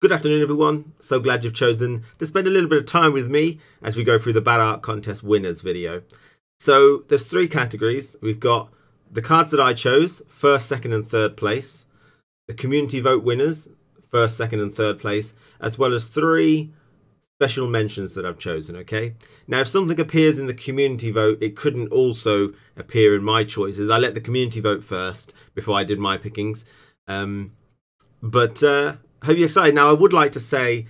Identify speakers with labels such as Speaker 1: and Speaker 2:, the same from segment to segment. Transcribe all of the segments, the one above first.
Speaker 1: Good afternoon everyone, so glad you've chosen to spend a little bit of time with me as we go through the Bad Art Contest winners video. So there's three categories. We've got the cards that I chose, first, second and third place, the community vote winners, first, second and third place, as well as three special mentions that I've chosen, okay? Now if something appears in the community vote, it couldn't also appear in my choices. I let the community vote first before I did my pickings. Hope you're excited. Now I would like to say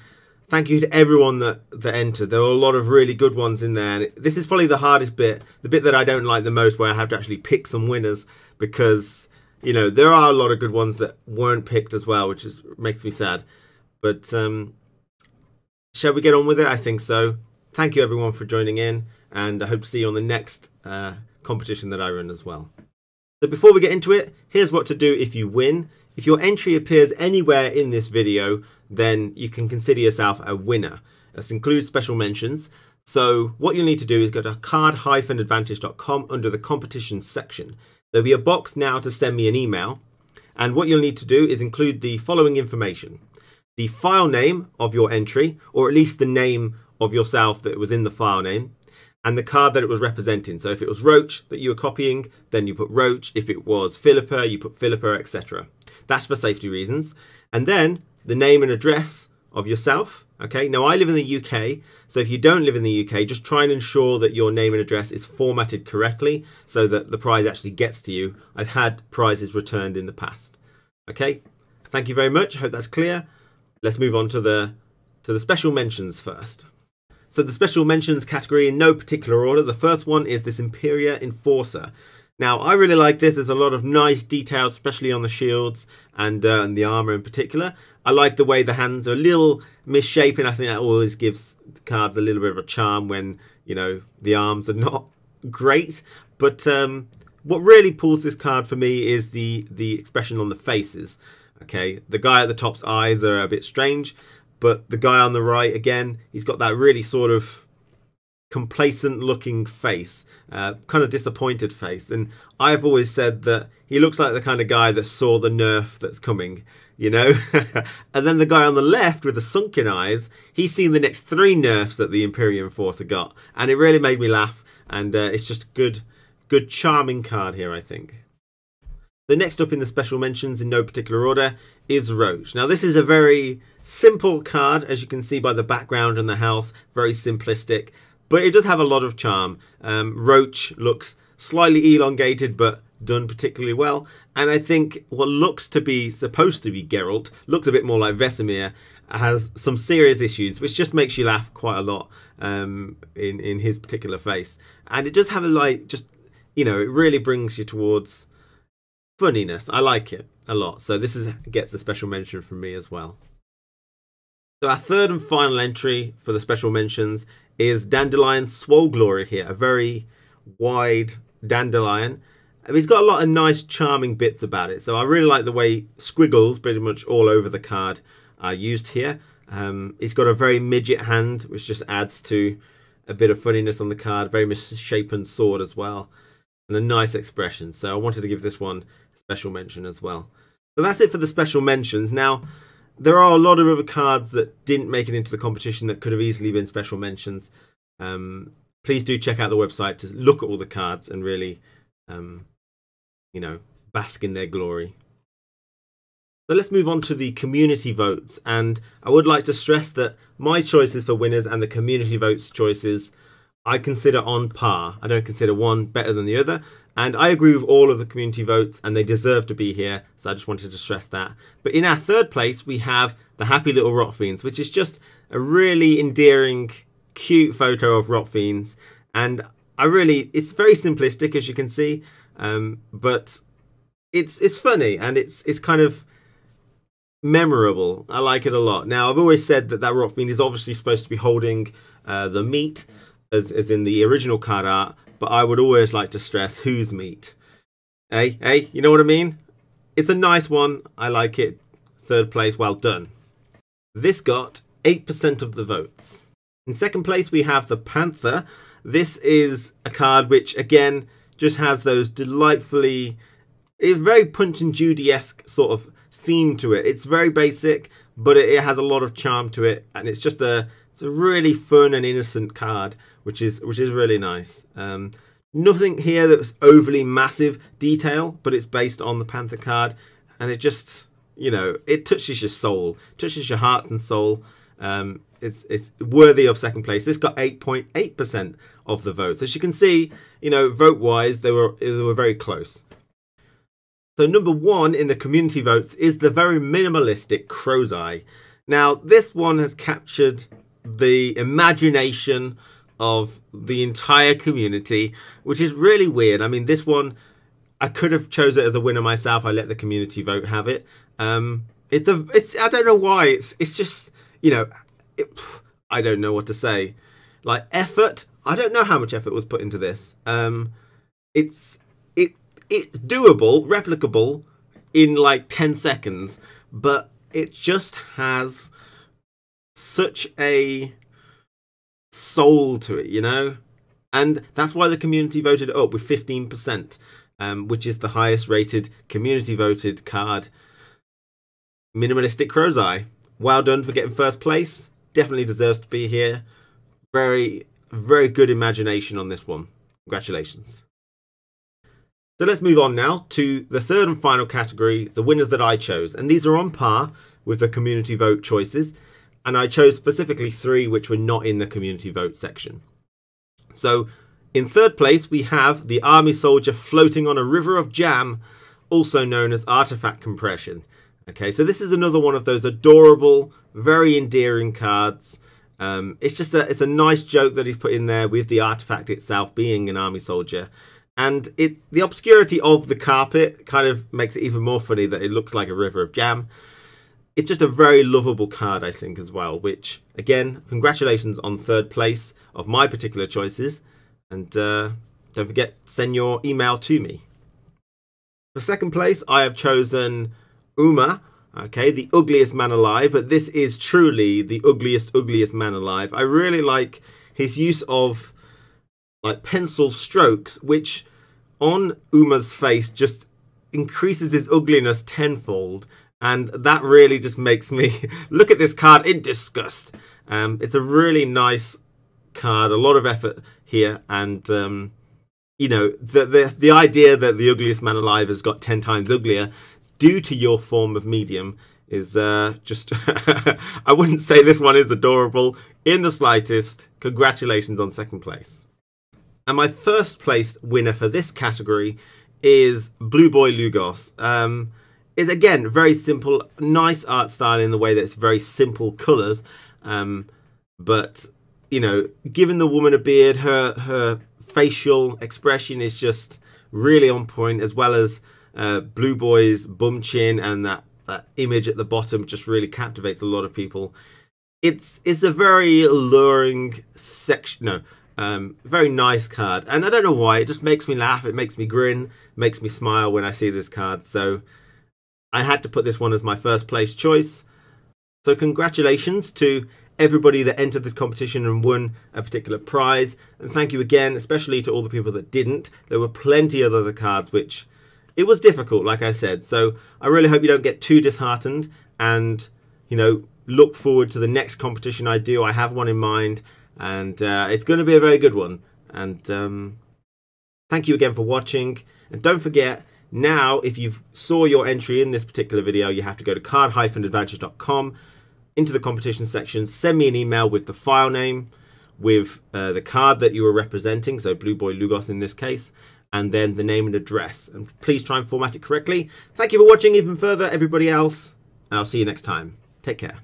Speaker 1: thank you to everyone that entered. There were a lot of really good ones in there. And this is probably the hardest bit, the bit that I don't like the most, where I have to actually pick some winners because, you know, there are a lot of good ones that weren't picked as well, which makes me sad. But shall we get on with it? I think so. Thank you everyone for joining in, and I hope to see you on the next competition that I run as well. So before we get into it, here's what to do if you win. If your entry appears anywhere in this video, then you can consider yourself a winner. This includes special mentions. So what you'll need to do is go to card-advantage.com under the competitions section. There'll be a box now to send me an email. And what you'll need to do is include the following information: the file name of your entry, or at least the name of yourself that was in the file name, and the card that it was representing. So if it was Roche that you were copying, then you put Roche. If it was Philippa, you put Philippa, etc. That's for safety reasons. And then the name and address of yourself. Okay, now I live in the UK, so if you don't live in the UK, just try and ensure that your name and address is formatted correctly so that the prize actually gets to you. I've had prizes returned in the past. Okay, thank you very much. I hope that's clear. Let's move on to the special mentions first. So the special mentions category in no particular order. The first one is this Imperia Enforcer. Now, I really like this. There's a lot of nice details, especially on the shields and the armor in particular. I like the way the hands are a little misshapen. I think that always gives the cards a little bit of a charm when, you know, the arms are not great. But what really pulls this card for me is the expression on the faces. Okay, the guy at the top's eyes are a bit strange, but the guy on the right, again, he's got that really sort of complacent looking face, kind of disappointed face. And I've always said that he looks like the kind of guy that saw the nerf that's coming, you know. And then the guy on the left with the sunken eyes, he's seen the next three nerfs that the Imperia Enforcer got, and it really made me laugh. And it's just a good charming card here, I think. The next up in the special mentions in no particular order is Roche. Now this is a very simple card, as you can see by the background and the house, very simplistic. But it does have a lot of charm. Roche looks slightly elongated, but done particularly well. And I think what looks to be supposed to be Geralt looks a bit more like Vesemir. Has some serious issues, which just makes you laugh quite a lot in his particular face. And it does have a like, just, you know, it really brings you towards funniness. I like it a lot. So this gets a special mention from me as well. So our third and final entry for the special mentions is Dandelion Swirl here, a very wide dandelion. He's got a lot of nice charming bits about it, so I really like the way squiggles pretty much all over the card are used here. He's got a very midget hand, which just adds to a bit of funniness on the card. Very misshapen sword as well, and a nice expression. So I wanted to give this one a special mention as well. So that's it for the special mentions. Now there are a lot of other cards that didn't make it into the competition that could have easily been special mentions. Please do check out the website to look at all the cards and really, you know, bask in their glory. So let's move on to the community votes. And I would like to stress that my choices for winners and the community votes choices I consider on par. I don't consider one better than the other. And I agree with all of the community votes, and they deserve to be here. So I just wanted to stress that. But in our third place, we have the happy little rot fiends, which is just a really endearing, cute photo of rot fiends. And it's very simplistic, as you can see, but it's funny and it's kind of memorable. I like it a lot. Now, I've always said that rot fiend is obviously supposed to be holding the meat, as in the original card art. But I would always like to stress whose meat. Hey, you know what I mean? It's a nice one. I like it. Third place, well done. This got 8% of the votes. In second place, we have the Panther. This is a card which, again, just has those delightfully... It's very Punch and Judy-esque sort of theme to it. It's very basic, but it has a lot of charm to it, and it's a really fun and innocent card, which is really nice. Nothing here that was overly massive detail, but it's based on the Panther card, and it just, you know, it touches your soul, touches your heart and soul. It's worthy of second place. This got 8.8% of the votes. As you can see, you know, vote-wise, they were very close. So number 1 in the community votes is the very minimalistic Crow's Eye. Now, this one has captured the imagination of the entire community, which is really weird. I mean, this one, I could have chosen it as a winner myself. I let the community vote have it. It's I don't know why. It's just, you know, I don't know what to say. Like, effort, I don't know how much effort was put into this. It's doable, replicable in like 10 seconds, but it just has such a soul to it, you know? And that's why the community voted it up with 15%, which is the highest rated community voted card. Minimalistic Crow's Eye. Well done for getting first place. Definitely deserves to be here. Very, very good imagination on this one. Congratulations. So let's move on now to the third and final category, the winners that I chose. And these are on par with the community vote choices. And I chose specifically 3 which were not in the community vote section. So in third place, we have the army soldier floating on a river of jam, also known as artifact compression. Okay, so this is another one of those adorable, very endearing cards. It's a nice joke that he's put in there with the artifact itself being an army soldier. And the obscurity of the carpet kind of makes it even more funny that it looks like a river of jam. It's just a very lovable card, I think, as well, which, again, congratulations on third place of my particular choices. And don't forget, send your email to me. For second place, I have chosen Uma, okay, the ugliest man alive, but this is truly the ugliest man alive. I really like his use of like pencil strokes, which on Uma's face just increases his ugliness tenfold. And that really just makes me look at this card in disgust. It's a really nice card, a lot of effort here. And, you know, the idea that the ugliest man alive has got 10 times uglier due to your form of medium is just... I wouldn't say this one is adorable in the slightest. Congratulations on second place. And my first place winner for this category is Blue Boy Lugos. Is again very simple, nice art style in the way that it's very simple colours, but you know, giving the woman a beard, her facial expression is just really on point, as well as Blue Boy's bum chin and that image at the bottom just really captivates a lot of people. It's a very alluring very nice card, and I don't know why, it just makes me laugh, it makes me grin, makes me smile when I see this card. So I had to put this one as my first place choice. So congratulations to everybody that entered this competition and won a particular prize. And thank you again, especially to all the people that didn't. There were plenty of other cards, which it was difficult, like I said. So I really hope you don't get too disheartened and, you know, look forward to the next competition I do. I have one in mind, and it's going to be a very good one. And thank you again for watching. And don't forget, now, if you saw your entry in this particular video, you have to go to card-advantage.com, into the competition section, send me an email with the file name, with the card that you were representing, so Blue Boy Lugos in this case, and then the name and address. And please try and format it correctly. Thank you for watching even further, everybody else, and I'll see you next time. Take care.